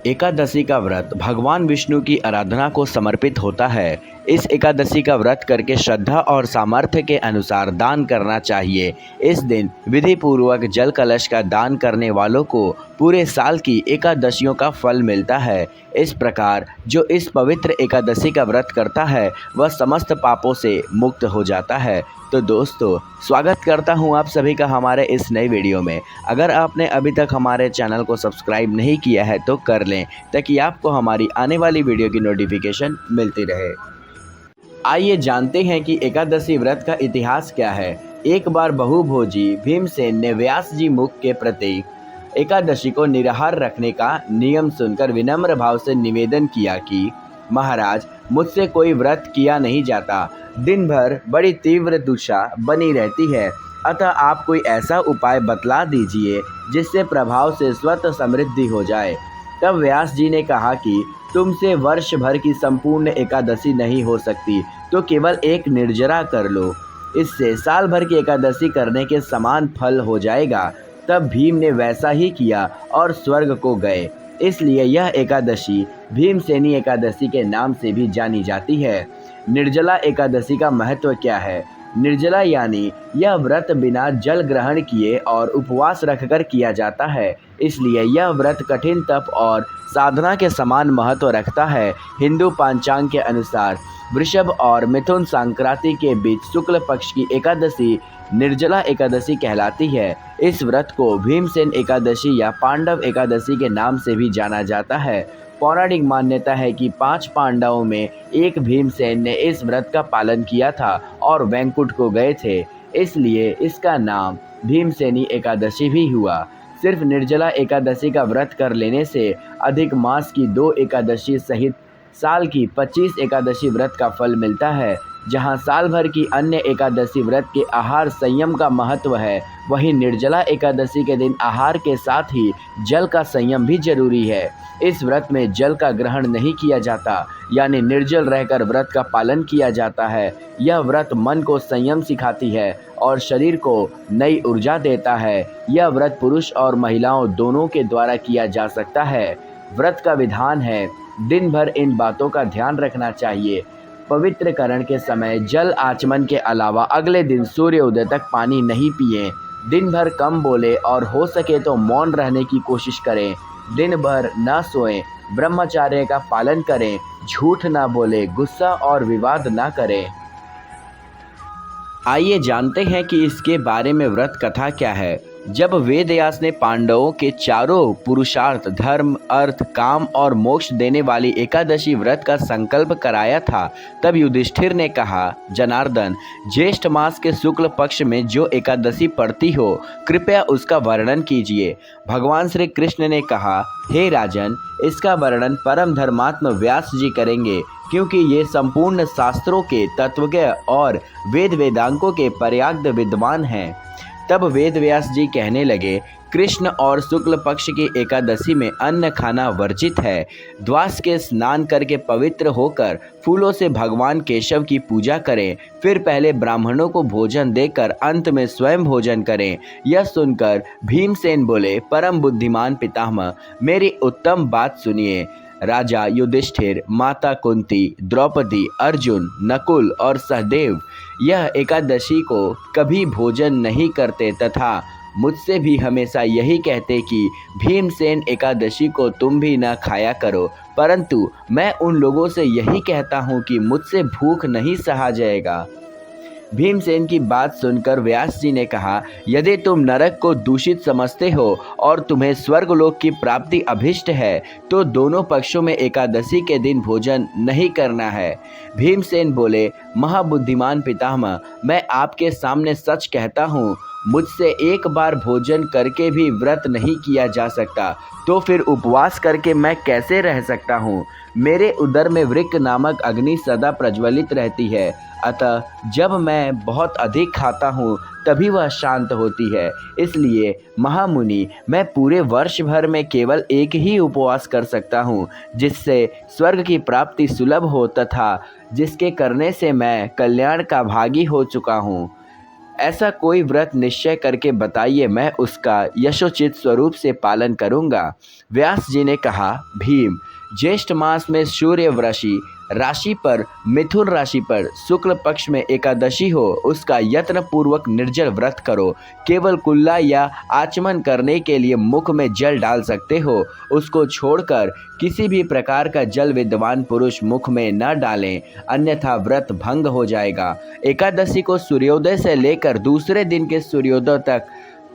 एकादशी का व्रत भगवान विष्णु की आराधना को समर्पित होता है। इस एकादशी का व्रत करके श्रद्धा और सामर्थ्य के अनुसार दान करना चाहिए। इस दिन विधि पूर्वक जल कलश का दान करने वालों को पूरे साल की एकादशियों का फल मिलता है। इस प्रकार जो इस पवित्र एकादशी का व्रत करता है वह समस्त पापों से मुक्त हो जाता है। तो दोस्तों, स्वागत करता हूं आप सभी का हमारे इस नए वीडियो में। अगर आपने अभी तक हमारे चैनल को सब्सक्राइब नहीं किया है तो कर लें, ताकि आपको हमारी आने वाली वीडियो की नोटिफिकेशन मिलती रहे। आइए जानते हैं कि एकादशी व्रत का इतिहास क्या है। एक बार बहुभोजी भीमसेन ने व्यास जी मुख के प्रतीक एकादशी को निराहार रखने का नियम सुनकर विनम्र भाव से निवेदन किया कि महाराज, मुझसे कोई व्रत किया नहीं जाता। दिन भर बड़ी तीव्र तृषा बनी रहती है, अतः आप कोई ऐसा उपाय बतला दीजिए जिससे प्रभाव से स्वतः समृद्धि हो जाए। तब व्यास जी ने कहा कि तुमसे वर्ष भर की संपूर्ण एकादशी नहीं हो सकती, तो केवल एक निर्जरा कर लो, इससे साल भर की एकादशी करने के समान फल हो जाएगा। तब भीम ने वैसा ही किया और स्वर्ग को गए। इसलिए यह एकादशी भीमसेनी एकादशी के नाम से भी जानी जाती है। निर्जला एकादशी का महत्व क्या है? निर्जला यानी यह व्रत बिना जल ग्रहण किए और उपवास रखकर किया जाता है, इसलिए यह व्रत कठिन तप और साधना के समान महत्व रखता है। हिंदू पंचांग के अनुसार वृषभ और मिथुन संक्रांति के बीच शुक्ल पक्ष की एकादशी निर्जला एकादशी कहलाती है। इस व्रत को भीमसेन एकादशी या पांडव एकादशी के नाम से भी जाना जाता है। पौराणिक मान्यता है कि 5 पांडवों में एक भीमसेन ने इस व्रत का पालन किया था और वैकुंठ को गए थे, इसलिए इसका नाम भीमसेनी एकादशी भी हुआ। सिर्फ निर्जला एकादशी का व्रत कर लेने से अधिक मास की 2 एकादशी सहित साल की 25 एकादशी व्रत का फल मिलता है। जहां साल भर की अन्य एकादशी व्रत के आहार संयम का महत्व है, वहीं निर्जला एकादशी के दिन आहार के साथ ही जल का संयम भी जरूरी है। इस व्रत में जल का ग्रहण नहीं किया जाता, यानी निर्जल रहकर व्रत का पालन किया जाता है। यह व्रत मन को संयम सिखाती है और शरीर को नई ऊर्जा देता है। यह व्रत पुरुष और महिलाओं दोनों के द्वारा किया जा सकता है। व्रत का विधान है, दिन भर इन बातों का ध्यान रखना चाहिए। पवित्रकरण के समय जल आचमन के अलावा अगले दिन सूर्योदय तक पानी नहीं पिएं। दिन भर कम बोले और हो सके तो मौन रहने की कोशिश करें। दिन भर न सोएं, ब्रह्मचर्य का पालन करें, झूठ ना बोले, गुस्सा और विवाद ना करें। आइए जानते हैं कि इसके बारे में व्रत कथा क्या है। जब वेदव्यास ने पांडवों के चारों पुरुषार्थ धर्म, अर्थ, काम और मोक्ष देने वाली एकादशी व्रत का संकल्प कराया था, तब युधिष्ठिर ने कहा, जनार्दन, ज्येष्ठ मास के शुक्ल पक्ष में जो एकादशी पड़ती हो, कृपया उसका वर्णन कीजिए। भगवान श्री कृष्ण ने कहा, हे राजन, इसका वर्णन परम धर्मात्म व्यास जी करेंगे, क्योंकि ये संपूर्ण शास्त्रों के तत्वज्ञ और वेद वेदांगों के पर्याप्त विद्वान हैं। तब वेद व्यास जी कहने लगे, कृष्ण और शुक्ल पक्ष की एकादशी में अन्न खाना वर्जित है। द्वास के स्नान करके पवित्र होकर फूलों से भगवान केशव की पूजा करें, फिर पहले ब्राह्मणों को भोजन देकर अंत में स्वयं भोजन करें। यह सुनकर भीमसेन बोले, परम बुद्धिमान पितामह, मेरी उत्तम बात सुनिए। राजा युधिष्ठिर, माता कुंती, द्रौपदी, अर्जुन, नकुल और सहदेव यह एकादशी को कभी भोजन नहीं करते तथा मुझसे भी हमेशा यही कहते कि भीमसेन एकादशी को तुम भी न खाया करो, परंतु मैं उन लोगों से यही कहता हूँ कि मुझसे भूख नहीं सहा जाएगा। भीमसेन की बात सुनकर व्यास जी ने कहा, यदि तुम नरक को दूषित समझते हो और तुम्हें स्वर्गलोक की प्राप्ति अभिष्ट है, तो दोनों पक्षों में एकादशी के दिन भोजन नहीं करना है। भीमसेन बोले, महाबुद्धिमान पितामह, मैं आपके सामने सच कहता हूँ, मुझसे एक बार भोजन करके भी व्रत नहीं किया जा सकता, तो फिर उपवास करके मैं कैसे रह सकता हूँ? मेरे उदर में वृक्क नामक अग्नि सदा प्रज्वलित रहती है, अतः जब मैं बहुत अधिक खाता हूँ तभी वह शांत होती है। इसलिए महामुनि, मैं पूरे वर्ष भर में केवल एक ही उपवास कर सकता हूँ, जिससे स्वर्ग की प्राप्ति सुलभ हो तथा जिसके करने से मैं कल्याण का भागी हो चुका हूँ। ऐसा कोई व्रत निश्चय करके बताइए, मैं उसका यशोचित स्वरूप से पालन करूँगा। व्यास जी ने कहा, भीम, ज्येष्ठ मास में सूर्य वृषि राशि पर, मिथुन राशि पर शुक्ल पक्ष में एकादशी हो, उसका यत्न पूर्वक निर्जल व्रत करो। केवल कुल्ला या आचमन करने के लिए मुख में जल डाल सकते हो। उसको छोड़कर किसी भी प्रकार का जल विद्वान पुरुष मुख में न डालें, अन्यथा व्रत भंग हो जाएगा। एकादशी को सूर्योदय से लेकर दूसरे दिन के सूर्योदय तक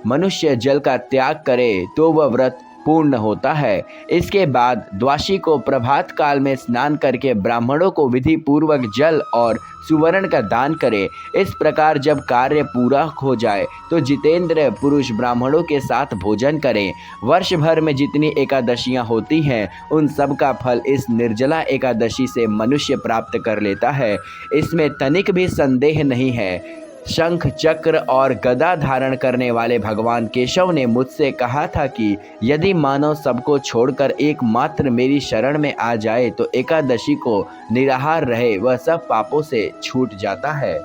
मनुष्य जल का त्याग करे तो वह व्रत पूर्ण होता है। इसके बाद द्वादशी को प्रभात काल में स्नान करके ब्राह्मणों को विधि पूर्वक जल और सुवर्ण का दान करे। इस प्रकार जब कार्य पूरा हो जाए तो जितेंद्र पुरुष ब्राह्मणों के साथ भोजन करें। वर्ष भर में जितनी एकादशियां होती हैं उन सब का फल इस निर्जला एकादशी से मनुष्य प्राप्त कर लेता है, इसमें तनिक भी संदेह नहीं है। शंख चक्र और गदा धारण करने वाले भगवान केशव ने मुझसे कहा था कि यदि मानव सबको छोड़कर एकमात्र मेरी शरण में आ जाए तो एकादशी को निराहार रहे, वह सब पापों से छूट जाता है।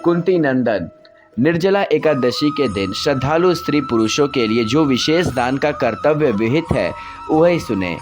कुंती नंदन, निर्जला एकादशी के दिन श्रद्धालु स्त्री पुरुषों के लिए जो विशेष दान का कर्तव्य विहित है वही सुने।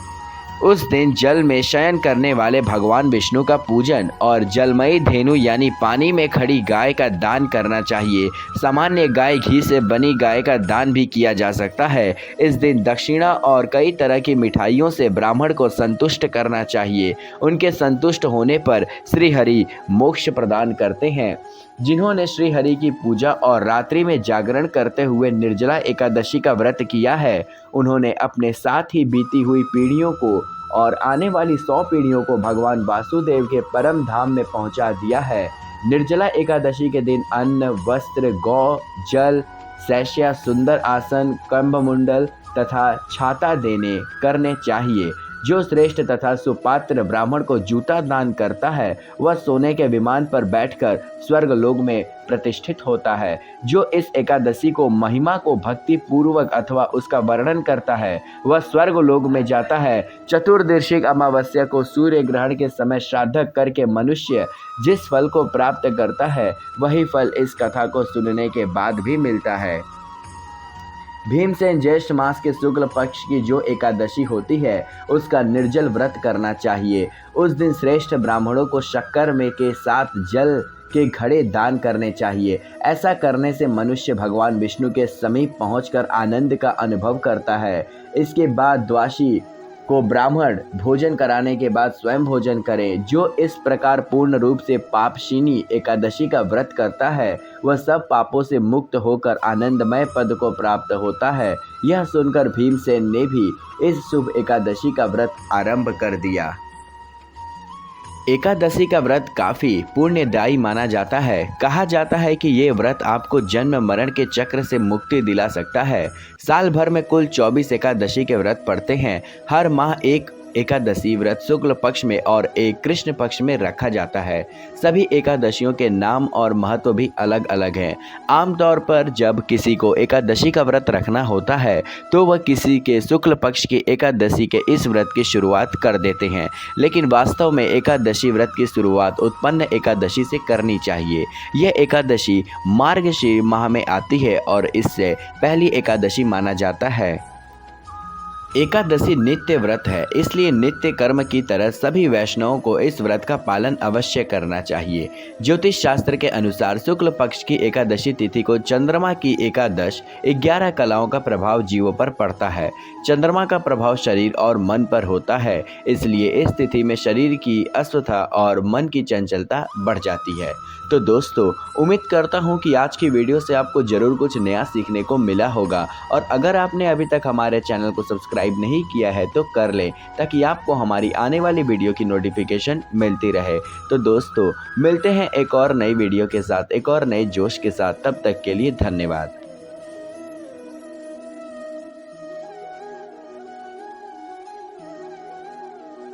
उस दिन जल में शयन करने वाले भगवान विष्णु का पूजन और जलमयी धेनु यानी पानी में खड़ी गाय का दान करना चाहिए। सामान्य गाय घी से बनी गाय का दान भी किया जा सकता है। इस दिन दक्षिणा और कई तरह की मिठाइयों से ब्राह्मण को संतुष्ट करना चाहिए। उनके संतुष्ट होने पर श्री हरि मोक्ष प्रदान करते हैं। जिन्होंने श्री हरि की पूजा और रात्रि में जागरण करते हुए निर्जला एकादशी का व्रत किया है, उन्होंने अपने साथ ही बीती हुई पीढ़ियों को और आने वाली 100 पीढ़ियों को भगवान वासुदेव के परम धाम में पहुंचा दिया है। निर्जला एकादशी के दिन अन्न, वस्त्र, गौ, जल, शैष्या, सुंदर आसन, कंभमुंडल तथा छाता देने करने चाहिए। जो श्रेष्ठ तथा सुपात्र ब्राह्मण को जूता दान करता है वह सोने के विमान पर बैठकर स्वर्ग लोक में प्रतिष्ठित होता है। जो इस एकादशी को महिमा को भक्ति पूर्वक अथवा उसका वर्णन करता है वह स्वर्ग लोक में जाता है। चतुर्दशीक अमावस्या को सूर्य ग्रहण के समय श्राद्ध करके मनुष्य जिस फल को प्राप्त करता है वही फल इस कथा को सुनने के बाद भी मिलता है। भीमसेन ज्येष्ठ मास के शुक्ल पक्ष की जो एकादशी होती है उसका निर्जल व्रत करना चाहिए। उस दिन श्रेष्ठ ब्राह्मणों को शक्कर में के साथ जल के घड़े दान करने चाहिए। ऐसा करने से मनुष्य भगवान विष्णु के समीप पहुंचकर आनंद का अनुभव करता है। इसके बाद द्वादशी को ब्राह्मण भोजन कराने के बाद स्वयं भोजन करे। जो इस प्रकार पूर्ण रूप से पापशीनी एकादशी का व्रत करता है वह सब पापों से मुक्त होकर आनंदमय पद को प्राप्त होता है। यह सुनकर भीमसेन ने भी इस शुभ एकादशी का व्रत आरंभ कर दिया। एकादशी का व्रत काफ़ी पुण्यदायी माना जाता है। कहा जाता है कि ये व्रत आपको जन्म मरण के चक्र से मुक्ति दिला सकता है। साल भर में कुल 24 एकादशी के व्रत पड़ते हैं। हर माह एक एकादशी व्रत शुक्ल पक्ष में और एक कृष्ण पक्ष में रखा जाता है। सभी एकादशियों के नाम और महत्व भी अलग अलग हैं। आमतौर पर जब किसी को एकादशी का व्रत रखना होता है तो वह किसी के शुक्ल पक्ष की एकादशी के इस व्रत की शुरुआत कर देते हैं, लेकिन वास्तव में एकादशी व्रत की शुरुआत उत्पन्न एकादशी से करनी चाहिए। यह एकादशी मार्गशीर माह में आती है और इससे पहली एकादशी माना जाता है। एकादशी नित्य व्रत है, इसलिए नित्य कर्म की तरह सभी वैष्णवों को इस व्रत का पालन अवश्य करना चाहिए। ज्योतिष शास्त्र के अनुसार शुक्ल पक्ष की एकादशी तिथि को चंद्रमा की एकादश 11 कलाओं का प्रभाव जीवों पर पड़ता है। चंद्रमा का प्रभाव शरीर और मन पर होता है, इसलिए इस तिथि में शरीर की अस्वस्थता और मन की चंचलता बढ़ जाती है। तो दोस्तों, उम्मीद करता हूँ कि आज की वीडियो से आपको ज़रूर कुछ नया सीखने को मिला होगा, और अगर आपने अभी तक हमारे चैनल को सब्सक्राइब नहीं किया है तो कर लें ताकि आपको हमारी आने वाली वीडियो की नोटिफिकेशन मिलती रहे। तो दोस्तों, मिलते हैं एक और नई वीडियो के साथ, एक और नए जोश के साथ। तब तक के लिए धन्यवाद।